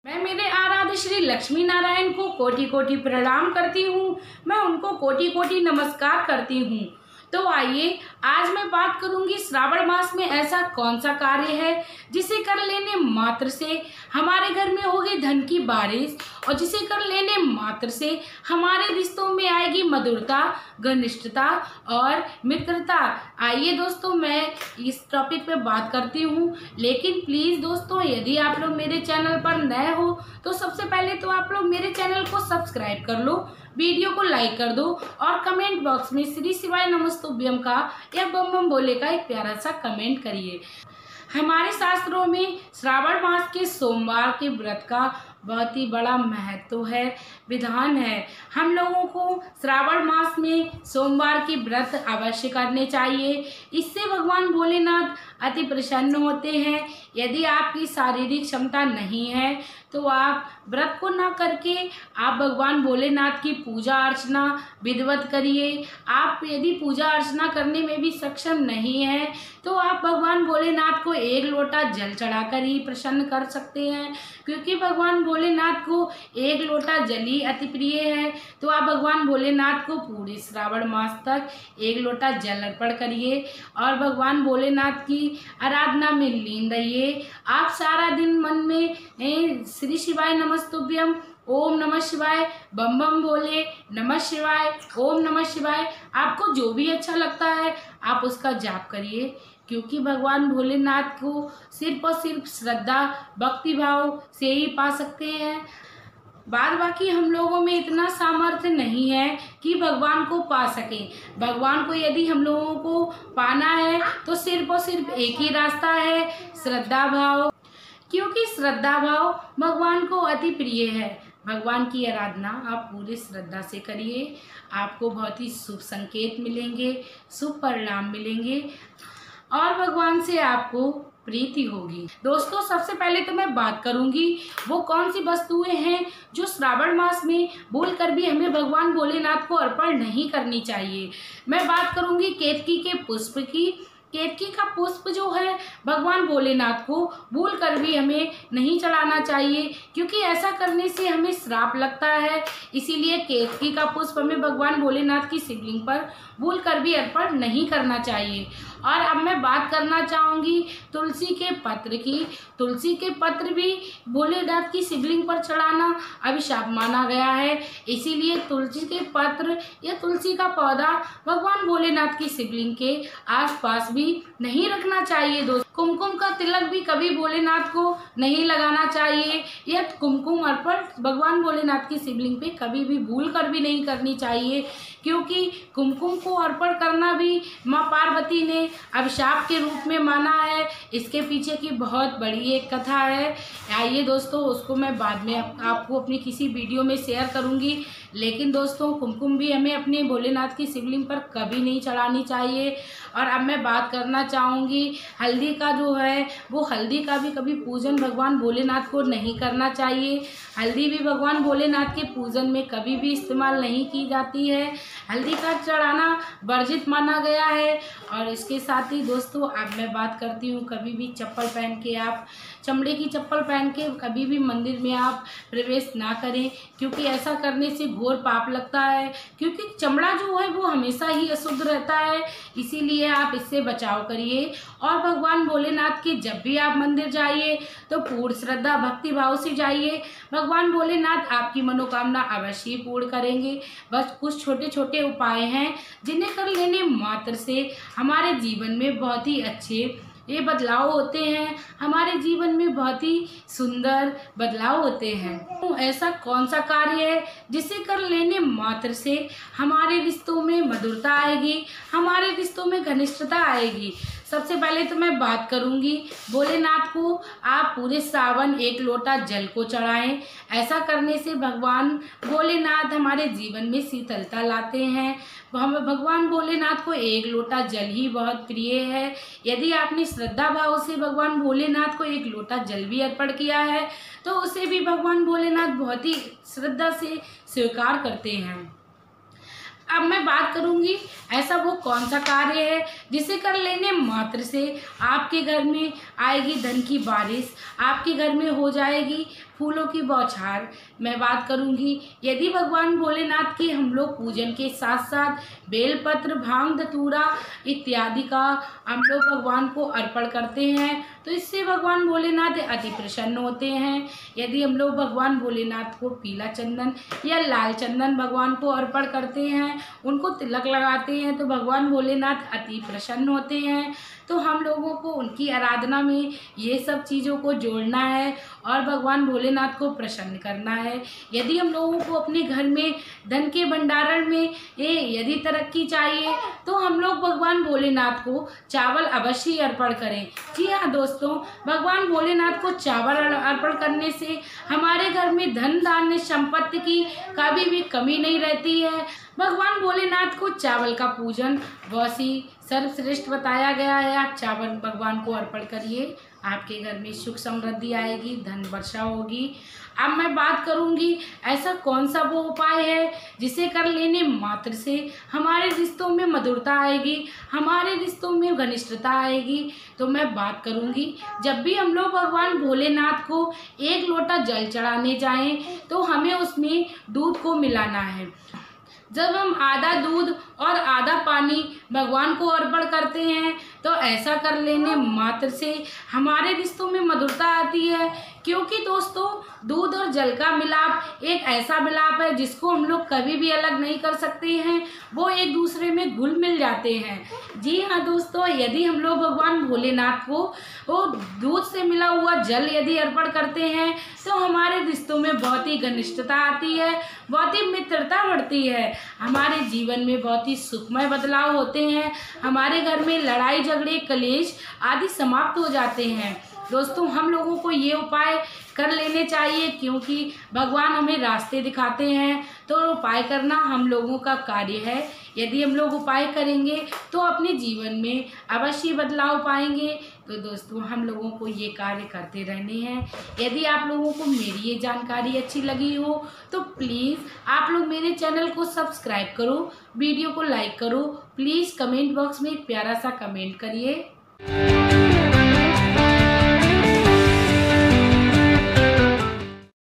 मैं मेरे आराध्य श्री लक्ष्मी नारायण को कोटि कोटि प्रणाम करती हूँ। मैं उनको कोटि कोटि नमस्कार करती हूँ। तो आइए आज मैं बात करूंगी श्रावण मास में ऐसा कौन सा कार्य है जिसे कर लेने मात्र से हमारे घर में होगी धन की बारिश और जिसे कर लेने मात्र से हमारे रिश्तों में आएगी मधुरता, घनिष्ठता और मित्रता। आइए दोस्तों मैं इस टॉपिक पे बात करती हूँ, लेकिन प्लीज़ दोस्तों यदि आप लोग मेरे चैनल पर नए हो तो सबसे पहले तो आप लोग मेरे चैनल को सब्सक्राइब कर लो, वीडियो को लाइक कर दो और कमेंट बॉक्स में श्री शिवाय नमस्तुभ्यम का या बम बम बोले का एक प्यारा सा कमेंट करिए। हमारे शास्त्रों में श्रावण मास के सोमवार के व्रत का बहुत ही बड़ा महत्व है, विधान है। हम लोगों को श्रावण मास में सोमवार के व्रत अवश्य करने चाहिए। इससे भगवान भोलेनाथ अति प्रसन्न होते हैं। यदि आपकी शारीरिक क्षमता नहीं है तो आप व्रत को ना करके आप भगवान भोलेनाथ की पूजा अर्चना विधिवत करिए। आप यदि पूजा अर्चना करने में भी सक्षम नहीं है तो आप भगवान भोलेनाथ को एक लोटा जल चढ़ाकर ही प्रसन्न कर सकते हैं, क्योंकि भगवान भोलेनाथ को एक लोटा जल ही अति प्रिय है। तो आप भगवान भोलेनाथ को पूरे श्रावण मास तक एक लोटा जल अर्पण करिए और भगवान भोलेनाथ की आराधना में लीन रहिए। आप सारा दिन मन में श्री शिवाय नमस्तुभ्यम, ओम नमः शिवाय, बम बम भोले, नमः शिवाय, ओम नमः शिवाय, आपको जो भी अच्छा लगता है आप उसका जाप करिए, क्योंकि भगवान भोलेनाथ को सिर्फ और सिर्फ श्रद्धा भक्ति भाव से ही पा सकते हैं। बाद बाकी हम लोगों में इतना सामर्थ्य नहीं है कि भगवान को पा सकें। भगवान को यदि हम लोगों को पाना है तो सिर्फ और सिर्फ एक ही रास्ता है, श्रद्धा भाव, क्योंकि श्रद्धा भाव भगवान को अति प्रिय है। भगवान की आराधना आप पूरी श्रद्धा से करिए, आपको बहुत ही शुभ संकेत मिलेंगे, शुभ परिणाम मिलेंगे और भगवान से आपको प्रीति होगी। दोस्तों सबसे पहले तो मैं बात करूंगी वो कौन सी वस्तुएं हैं जो श्रावण मास में भूल कर भी हमें भगवान भोलेनाथ को अर्पण नहीं करनी चाहिए। मैं बात करूंगी केतकी के पुष्प की। केतकी का पुष्प जो है भगवान भोलेनाथ को भूल कर भी हमें नहीं चढ़ाना चाहिए, क्योंकि ऐसा करने से हमें श्राप लगता है। इसीलिए केतकी का पुष्प हमें भगवान भोलेनाथ की शिवलिंग पर भूल कर भी अर्पण नहीं करना चाहिए। और अब मैं बात करना चाहूँगी तुलसी के पत्र की। तुलसी के पत्र भी भोलेनाथ की शिवलिंग पर चढ़ाना अभिशाप माना गया है, इसीलिए तुलसी के पत्र या तुलसी का पौधा भगवान भोलेनाथ की शिवलिंग के आसपास भी नहीं रखना चाहिए। दोस्तों कुमकुम का तिलक भी कभी भोलेनाथ को नहीं लगाना चाहिए, या कुमकुम अर्पण भगवान भोलेनाथ की शिवलिंग पे कभी भी भूल कर भी नहीं करनी चाहिए, क्योंकि कुमकुम को अर्पण करना भी माँ पार्वती ने अभिशाप के रूप में माना है। इसके पीछे की बहुत बड़ी एक कथा है। आइए दोस्तों उसको मैं बाद में आपको अपनी किसी वीडियो में शेयर करूंगी। लेकिन दोस्तों कुमकुम भी हमें अपने भोलेनाथ की शिवलिंग पर कभी नहीं चढ़ानी चाहिए। और अब मैं बात करना चाहूँगी हल्दी का जो है वो हल्दी का भी कभी पूजन भगवान भोलेनाथ को नहीं करना चाहिए। हल्दी भी भगवान भोलेनाथ के पूजन में कभी भी इस्तेमाल नहीं की जाती है। हल्दी का चढ़ाना वर्जित माना गया है। और इसके साथ ही दोस्तों अब मैं बात करती हूँ कभी भी चप्पल पहन के आप चमड़े की चप्पल पहन के कभी भी मंदिर में आप प्रवेश ना करें, क्योंकि ऐसा करने से घोर पाप लगता है, क्योंकि चमड़ा जो है वो हमेशा ही अशुद्ध रहता है। इसीलिए आप इससे बचाव करिए। और भगवान भोलेनाथ के जब भी आप मंदिर जाइए तो पूर्ण श्रद्धा भक्ति भाव से जाइए। भगवान भोलेनाथ आपकी मनोकामना अवश्य ही पूर्ण करेंगे। बस कुछ छोटे छोटे उपाय हैं जिन्हें कर लेने मात्र से हमारे जीवन में बहुत ही अच्छे ये बदलाव होते हैं, हमारे जीवन में बहुत ही सुंदर बदलाव होते हैं। तो ऐसा कौन सा कार्य है जिसे कर लेने मात्र से हमारे रिश्तों में मधुरता आएगी, हमारे रिश्तों में घनिष्ठता आएगी। सबसे पहले तो मैं बात करूंगी भोलेनाथ को आप पूरे सावन एक लोटा जल को चढ़ाएं। ऐसा करने से भगवान भोलेनाथ हमारे जीवन में शीतलता लाते हैं। हम भगवान भोलेनाथ को एक लोटा जल ही बहुत प्रिय है। यदि आपने श्रद्धा भाव से भगवान भोलेनाथ को एक लोटा जल भी अर्पण किया है तो उसे भी भगवान भोलेनाथ बहुत ही श्रद्धा से स्वीकार करते हैं। अब मैं बात करूंगी ऐसा वो कौन सा कार्य है जिसे कर लेने मात्र से आपके घर में आएगी धन की बारिश, आपके घर में हो जाएगी फूलों की बौछार मैं बात करूंगी। यदि भगवान भोलेनाथ के हम लोग पूजन के साथ साथ बेलपत्र, भांग, धतूरा इत्यादि का हम लोग भगवान को अर्पण करते हैं तो इससे भगवान भोलेनाथ अति प्रसन्न होते हैं। यदि हम लोग भगवान भोलेनाथ को पीला चंदन या लाल चंदन भगवान को अर्पण करते हैं, उनको तिलक लगाते हैं तो भगवान भोलेनाथ अति प्रसन्न होते हैं। तो हम लोगों को उनकी आराधना में ये सब चीज़ों को जोड़ना है और भगवान भोलेनाथ को प्रसन्न करना है। यदि हम लोगों को अपने घर में धन के भंडारण में यदि तरक्की चाहिए तो हम लोग भगवान भोलेनाथ को चावल अवश्य अर्पण करें। जी हाँ दोस्तों, भगवान भोलेनाथ को चावल अर्पण करने से हमारे घर में धन धान्य संपत्ति की कभी भी कमी नहीं रहती है। भगवान भोलेनाथ को चावल का पूजन बहुत ही सर्वश्रेष्ठ बताया गया है। आप चावल भगवान को अर्पण करिए, आपके घर में सुख समृद्धि आएगी, धन वर्षा होगी। अब मैं बात करूंगी ऐसा कौन सा वो उपाय है जिसे कर लेने मात्र से हमारे रिश्तों में मधुरता आएगी, हमारे रिश्तों में घनिष्ठता आएगी। तो मैं बात करूंगी, जब भी हम लोग भगवान भोलेनाथ को एक लोटा जल चढ़ाने जाएं तो हमें उसमें दूध को मिलाना है। जब हम आधा दूध और आधा पानी भगवान को अर्पण करते हैं तो ऐसा कर लेने मात्र से हमारे रिश्तों में मधुरता आती है। क्योंकि दोस्तों, दूध और जल का मिलाप एक ऐसा मिलाप है जिसको हम लोग कभी भी अलग नहीं कर सकते हैं, वो एक दूसरे में घुल मिल जाते हैं। जी हाँ दोस्तों, यदि हम लोग भगवान भोलेनाथ को वो दूध से मिला हुआ जल यदि अर्पण करते हैं तो हमारे रिश्तों में बहुत ही घनिष्ठता आती है, बहुत ही मित्रता बढ़ती है, हमारे जीवन में बहुत ही सुखमय बदलाव होते हैं, हमारे घर में लड़ाई झगड़े कलेश आदि समाप्त हो जाते हैं। दोस्तों, हम लोगों को ये उपाय कर लेने चाहिए क्योंकि भगवान हमें रास्ते दिखाते हैं तो उपाय करना हम लोगों का कार्य है। यदि हम लोग उपाय करेंगे तो अपने जीवन में अवश्य बदलाव पाएंगे। तो दोस्तों, हम लोगों को ये कार्य करते रहने हैं। यदि आप लोगों को मेरी ये जानकारी अच्छी लगी हो तो प्लीज़ आप लोग मेरे चैनल को सब्सक्राइब करो, वीडियो को लाइक करो, प्लीज़ कमेंट बॉक्स में एक प्यारा सा कमेंट करिए।